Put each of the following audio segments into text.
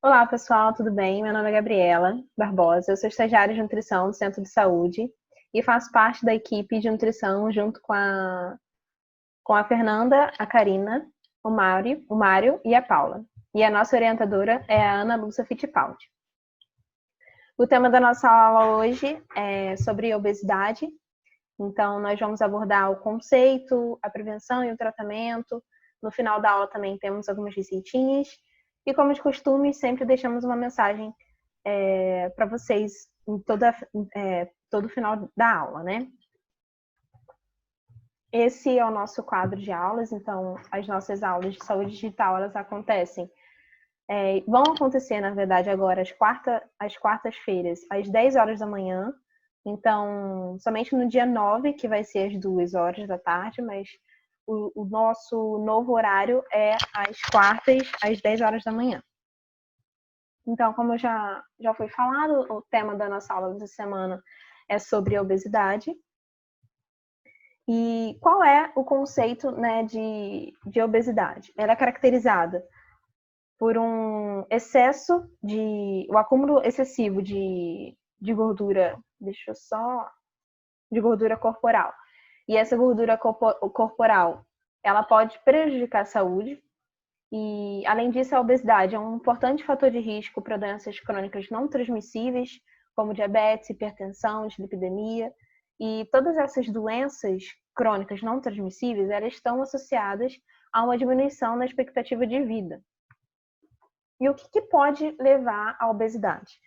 Olá, pessoal, tudo bem? Meu nome é Gabriela Barbosa, eu sou estagiária de nutrição do Centro de Saúde e faço parte da equipe de nutrição junto com a Fernanda, a Karina, o Mário e a Paula. E a nossa orientadora é a Ana Lúcia Fittipaldi. O tema da nossa aula hoje é sobre obesidade, então nós vamos abordar o conceito, a prevenção e o tratamento. No final da aula também temos algumas receitinhas. E como de costume, sempre deixamos uma mensagem para vocês em todo final da aula, né? Esse é o nosso quadro de aulas, então as nossas aulas de saúde digital, elas vão acontecer, na verdade, agora às quartas-feiras, às 10 horas da manhã. Então, somente no dia 9, que vai ser às 2 horas da tarde, mas o nosso novo horário é às quartas, às 10 horas da manhã. Então, como já foi falado, o tema da nossa aula dessa semana é sobre a obesidade. E qual é o conceito, né, de obesidade? Ela é caracterizada por o acúmulo excessivo de gordura, de gordura corporal. E essa gordura corporal, ela pode prejudicar a saúde. E, além disso, a obesidade é um importante fator de risco para doenças crônicas não transmissíveis, como diabetes, hipertensão, dislipidemia. E todas essas doenças crônicas não transmissíveis, elas estão associadas a uma diminuição na expectativa de vida. E o que pode levar à obesidade?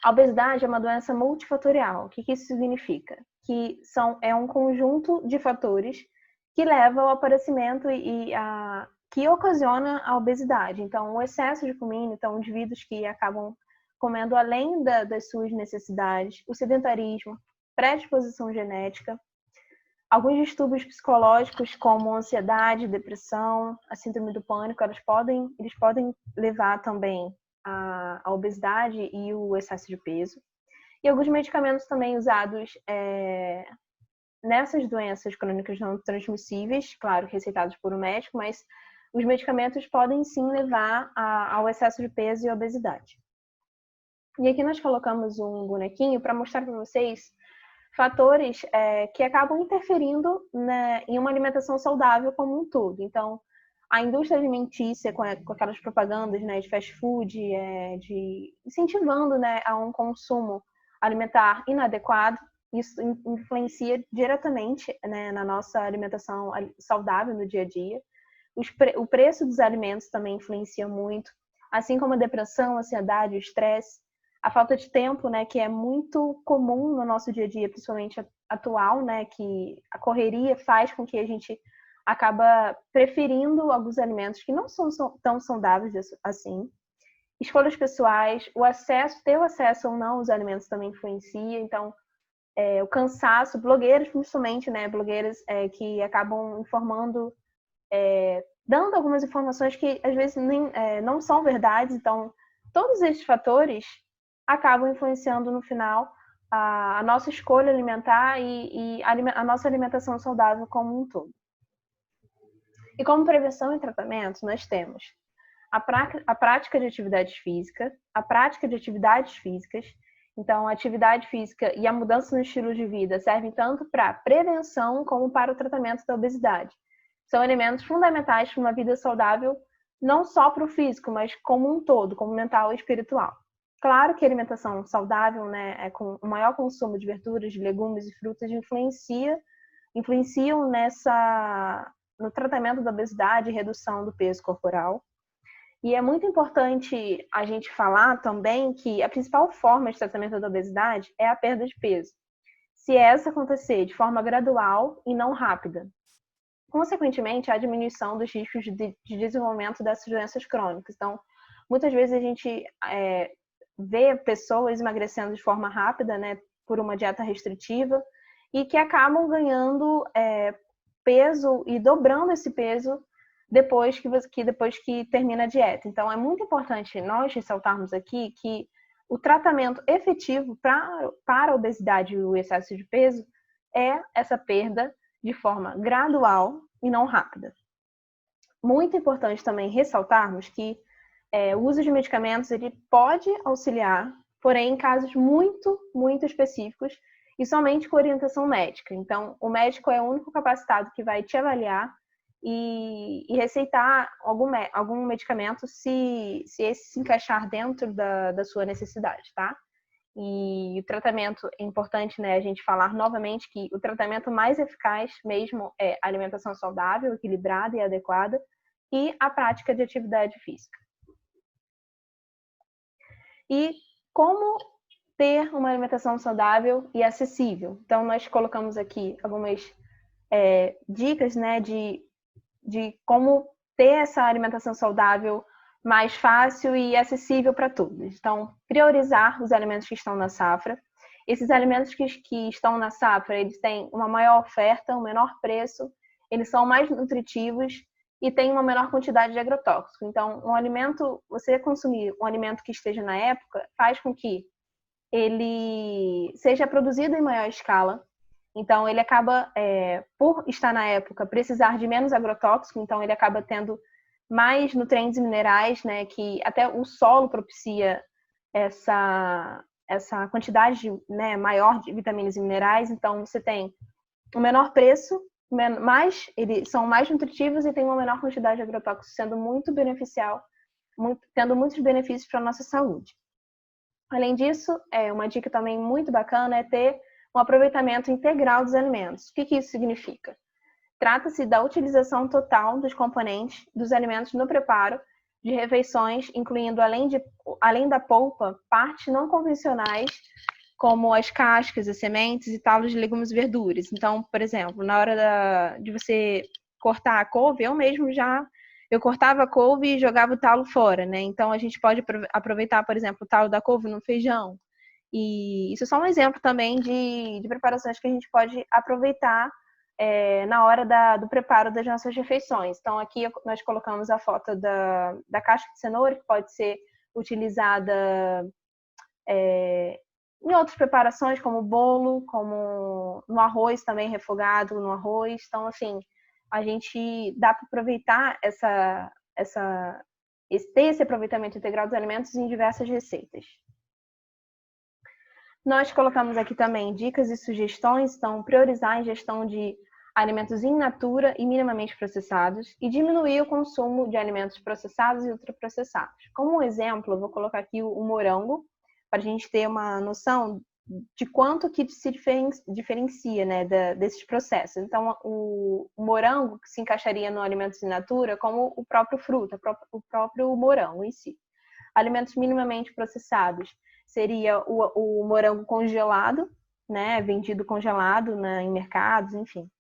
A obesidade é uma doença multifatorial. O que isso significa? Que é um conjunto de fatores que levam ao aparecimento que ocasiona a obesidade. Então, o excesso de comida, então, indivíduos que acabam comendo além das suas necessidades, o sedentarismo, predisposição genética, alguns distúrbios psicológicos, como ansiedade, depressão, a síndrome do pânico, eles podem levar também à obesidade e o excesso de peso. E alguns medicamentos também usados nessas doenças crônicas não transmissíveis, claro, receitados por um médico, mas os medicamentos podem sim levar ao excesso de peso e obesidade. E aqui nós colocamos um bonequinho para mostrar para vocês fatores que acabam interferindo, né, em uma alimentação saudável como um todo. Então, a indústria alimentícia, com aquelas propagandas, né, de fast food, incentivando, né, a um consumo alimentar inadequado, isso influencia diretamente, né, na nossa alimentação saudável no dia a dia. O preço dos alimentos também influencia muito, assim como a depressão, a ansiedade, o estresse, a falta de tempo, né, que é muito comum no nosso dia a dia, principalmente atual, né, que a correria faz com que a gente acaba preferindo alguns alimentos que não são tão saudáveis assim. Escolhas pessoais, ter o acesso ou não aos alimentos também influencia. Então, o cansaço, blogueiros principalmente, né, blogueiras que acabam informando, dando algumas informações que às vezes não são verdades. Então, todos esses fatores acabam influenciando no final a nossa escolha alimentar e a nossa alimentação saudável como um todo. E como prevenção e tratamento, nós temos a prática de atividade física, a prática de atividades físicas. Então, a atividade física e a mudança no estilo de vida servem tanto para a prevenção como para o tratamento da obesidade. São elementos fundamentais para uma vida saudável, não só para o físico, mas como um todo, como mental e espiritual. Claro que a alimentação saudável, né, com o maior consumo de verduras, de legumes e frutas, influenciam no tratamento da obesidade e redução do peso corporal. E é muito importante a gente falar também que a principal forma de tratamento da obesidade é a perda de peso. Se essa acontecer de forma gradual e não rápida. Consequentemente, há diminuição dos riscos de desenvolvimento dessas doenças crônicas. Então, muitas vezes a gente vê pessoas emagrecendo de forma rápida, né, por uma dieta restritiva, e que acabam ganhando peso e dobrando esse peso depois que termina a dieta. Então, é muito importante nós ressaltarmos aqui que o tratamento efetivo para a obesidade e o excesso de peso é essa perda de forma gradual e não rápida. Muito importante também ressaltarmos que O uso de medicamentos ele pode auxiliar, porém em casos muito, muito específicos e somente com orientação médica. Então, o médico é o único capacitado que vai te avaliar e receitar algum medicamento se esse se encaixar dentro da sua necessidade, tá? E o tratamento, é importante, né, a gente falar novamente que o tratamento mais eficaz mesmo é a alimentação saudável, equilibrada e adequada e a prática de atividade física. E como ter uma alimentação saudável e acessível? Então, nós colocamos aqui algumas dicas, né, de como ter essa alimentação saudável mais fácil e acessível para todos. Então, priorizar os alimentos que estão na safra. Esses alimentos que estão na safra, eles têm uma maior oferta, um menor preço, eles são mais nutritivos e têm uma menor quantidade de agrotóxico. Então, você consumir um alimento que esteja na época, faz com que ele seja produzido em maior escala. Então, ele acaba, por estar na época, precisar de menos agrotóxico, então ele acaba tendo mais nutrientes e minerais, né, que até o solo propicia essa quantidade, né, maior de vitaminas e minerais. Então, você tem um menor preço, eles são mais nutritivos e tem uma menor quantidade de agrotóxicos, sendo muito beneficial, tendo muitos benefícios para a nossa saúde. Além disso, uma dica também muito bacana é ter um aproveitamento integral dos alimentos. O que isso significa? Trata-se da utilização total dos componentes dos alimentos no preparo de refeições, incluindo, além da polpa, partes não convencionais, como as cascas, as sementes e talos de legumes e verduras. Então, por exemplo, na hora de você cortar a couve, eu cortava a couve e jogava o talo fora, né? Então, a gente pode aproveitar, por exemplo, o talo da couve no feijão. E isso é só um exemplo também de preparações que a gente pode aproveitar na hora do preparo das nossas refeições. Então, aqui nós colocamos a foto da casca de cenoura, que pode ser utilizada em outras preparações, como bolo, como no arroz também, refogado no arroz. Então, assim, a gente dá para aproveitar ter esse aproveitamento integral dos alimentos em diversas receitas. Nós colocamos aqui também dicas e sugestões, então priorizar a ingestão de alimentos in natura e minimamente processados e diminuir o consumo de alimentos processados e ultraprocessados. Como um exemplo, eu vou colocar aqui o morango, para a gente ter uma noção de quanto que se diferencia, né, desses processos. Então, o morango que se encaixaria no alimentos in natura como o próprio fruto, o próprio morango em si. Alimentos minimamente processados seria o morango congelado, né, vendido congelado, né, em mercados, enfim.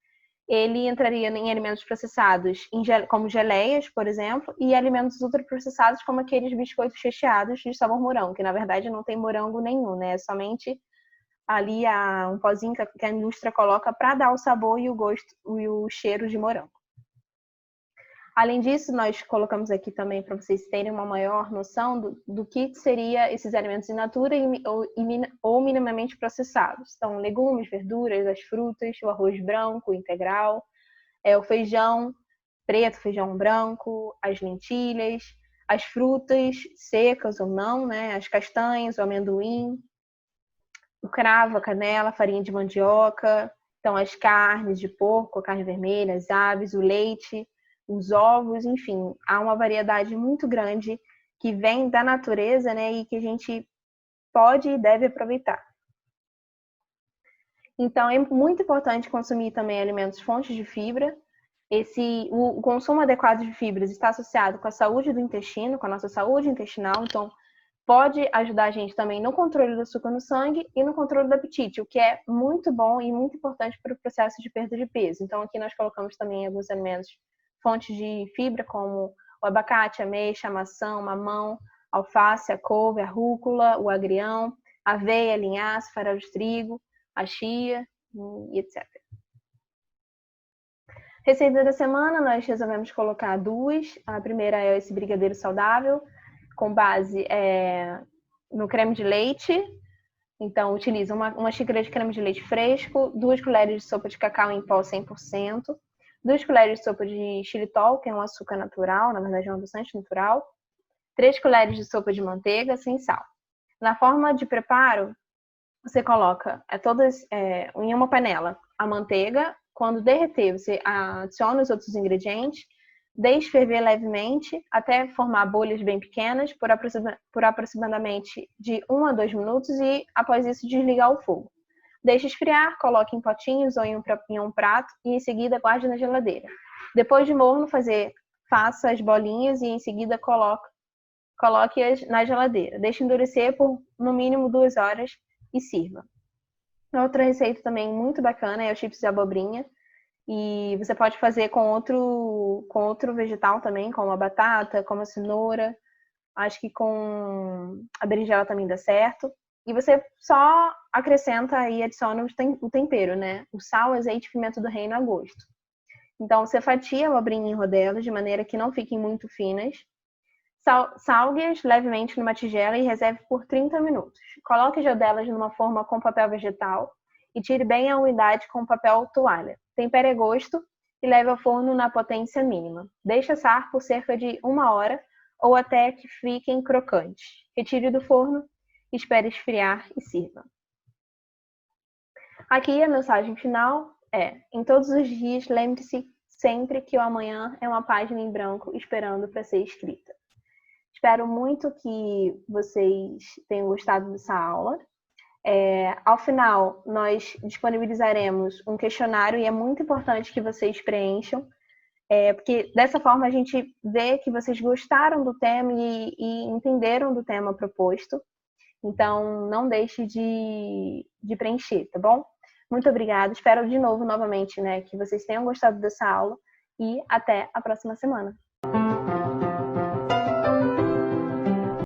Ele entraria em alimentos processados, como geleias, por exemplo, e alimentos ultraprocessados, como aqueles biscoitos recheados de sabor morango, que na verdade não tem morango nenhum, né? É somente ali um pozinho que a indústria coloca para dar o sabor e o gosto e o cheiro de morango. Além disso, nós colocamos aqui também para vocês terem uma maior noção do que seria esses alimentos in natura ou minimamente processados. Então, legumes, verduras, as frutas, o arroz branco integral, o feijão preto, feijão branco, as lentilhas, as frutas secas ou não, né? As castanhas, o amendoim, o cravo, a canela, a farinha de mandioca, então as carnes de porco, a carne vermelha, as aves, o leite, os ovos, enfim, há uma variedade muito grande que vem da natureza, né, e que a gente pode e deve aproveitar. Então, é muito importante consumir também alimentos fontes de fibra. O consumo adequado de fibras está associado com a saúde do intestino, com a nossa saúde intestinal, então pode ajudar a gente também no controle do açúcar no sangue e no controle do apetite, o que é muito bom e muito importante para o processo de perda de peso. Então, aqui nós colocamos também alguns alimentos fontes de fibra, como o abacate, a ameixa, a maçã, o mamão, a alface, a couve, a rúcula, o agrião, a aveia, a linhaça, farelo de trigo, a chia e etc. Receita da semana, nós resolvemos colocar duas. A primeira é esse brigadeiro saudável, com base no creme de leite. Então, utiliza uma xícara de creme de leite fresco, 2 colheres de sopa de cacau em pó 100%, 2 colheres de sopa de xilitol, que é um açúcar natural, na verdade é um adoçante natural, 3 colheres de sopa de manteiga sem sal. Na forma de preparo, você coloca todas em uma panela a manteiga. Quando derreter, você adiciona os outros ingredientes, deixe ferver levemente até formar bolhas bem pequenas por aproximadamente de 1 a 2 minutos e, após isso, desligar o fogo. Deixe esfriar, coloque em potinhos ou em um prato e, em seguida, guarde na geladeira. Depois de morno, faça as bolinhas e, em seguida, coloque-as na geladeira. Deixe endurecer por, no mínimo, 2 horas e sirva. Outra receita também muito bacana é o chips de abobrinha. E você pode fazer com outro vegetal também, como a batata, como a cenoura. Acho que com a berinjela também dá certo. E você só acrescenta e adiciona o tempero, né? O sal, azeite e pimenta do reino a gosto. Então, você fatia a abobrinha em rodelas de maneira que não fiquem muito finas. Salgue-as levemente numa tigela e reserve por 30 minutos. Coloque as rodelas numa forma com papel vegetal e tire bem a umidade com papel toalha. Tempere a gosto e leve ao forno na potência mínima. Deixe assar por cerca de 1 hora ou até que fiquem crocantes. Retire do forno, espere esfriar e sirva. Aqui a mensagem final é: em todos os dias, lembre-se sempre que o amanhã é uma página em branco esperando para ser escrita. Espero muito que vocês tenham gostado dessa aula. Ao final, nós disponibilizaremos um questionário e é muito importante que vocês preencham, porque dessa forma a gente vê que vocês gostaram do tema e entenderam do tema proposto. Então, não deixe de preencher, tá bom? Muito obrigada. Espero novamente, né, que vocês tenham gostado dessa aula e até a próxima semana.